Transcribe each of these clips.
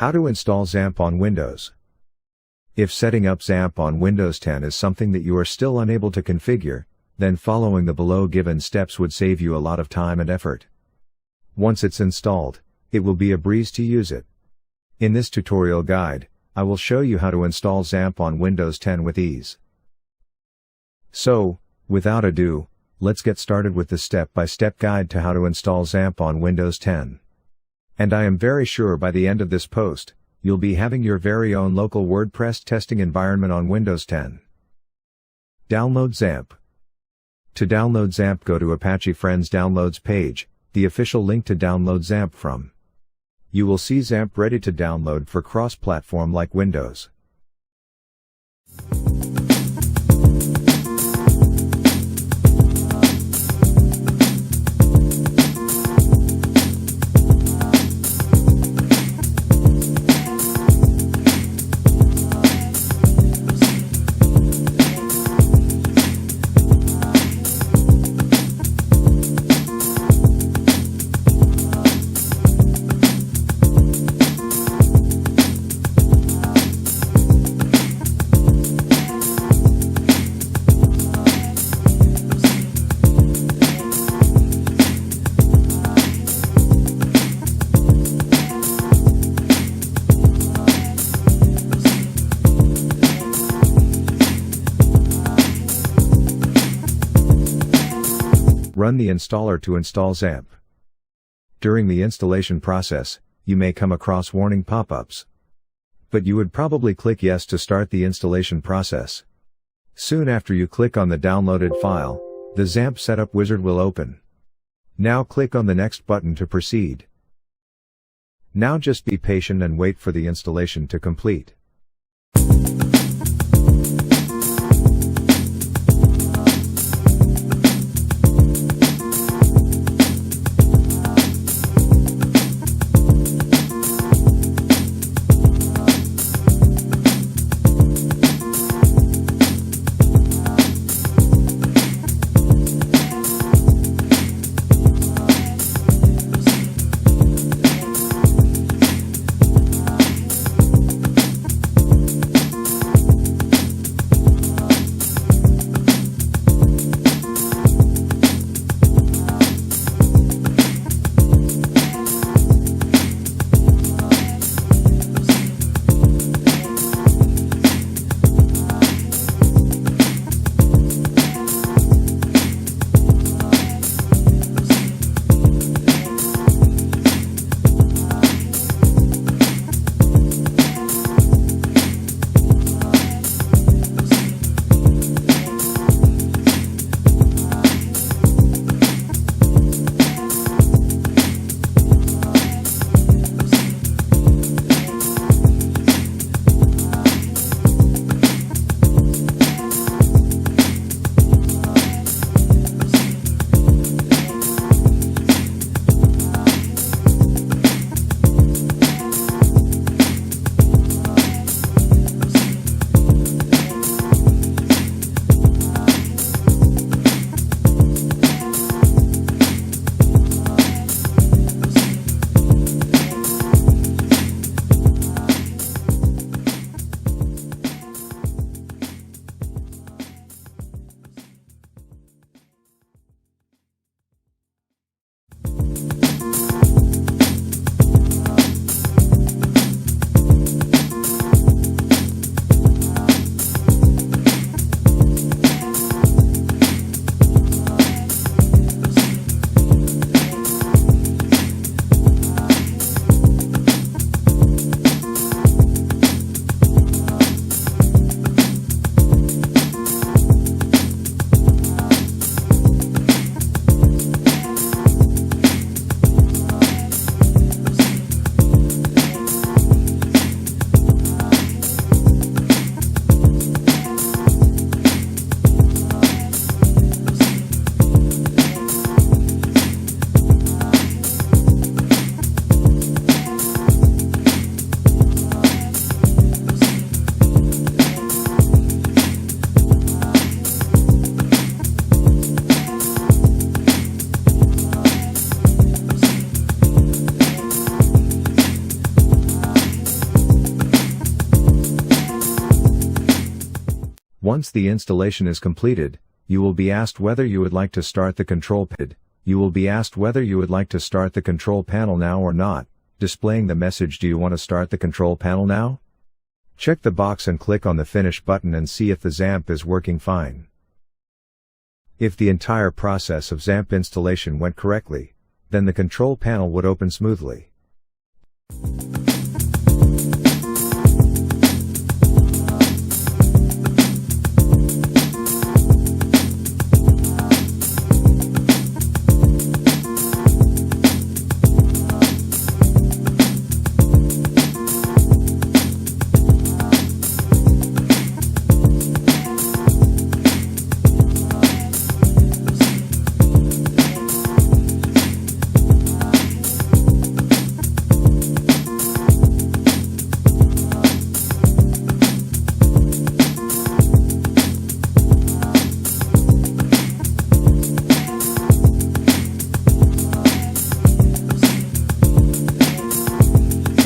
How to install XAMPP on Windows. If setting up XAMPP on Windows 10 is something that you are still unable to configure, then following the below given steps would save you a lot of time and effort. Once it's installed, it will be a breeze to use it. In this tutorial guide, I will show you how to install XAMPP on Windows 10 with ease. So, without ado, let's get started with the step-by-step guide to how to install XAMPP on Windows 10. And I am very sure by the end of this post, you'll be having your very own local WordPress testing environment on Windows 10. Download XAMPP. To download XAMPP, go to Apache Friends Downloads page, the official link to download XAMPP from. You will see XAMPP ready to download for cross-platform like Windows. Run the installer to install XAMPP. During the installation process, you may come across warning pop-ups. But you would probably click yes to start the installation process. Soon after you click on the downloaded file, the XAMPP setup wizard will open. Now click on the next button to proceed. Now just be patient and wait for the installation to complete. Once the installation is completed, you will be asked whether you would like to start the control panel. You will be asked whether you would like to start the control panel now or not, displaying the message "Do you want to start the control panel now?" Check the box and click on the Finish button and see if the XAMPP is working fine. If the entire process of XAMPP installation went correctly, then the control panel would open smoothly.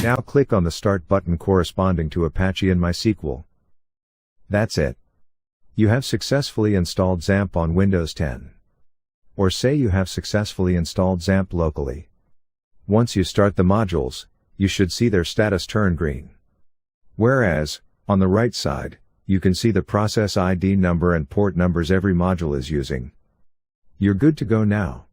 Now click on the Start button corresponding to Apache and MySQL. That's it. You have successfully installed XAMPP on Windows 10. Or say you have successfully installed XAMPP locally. Once you start the modules, you should see their status turn green. Whereas, on the right side, you can see the process ID number and port numbers every module is using. You're good to go now.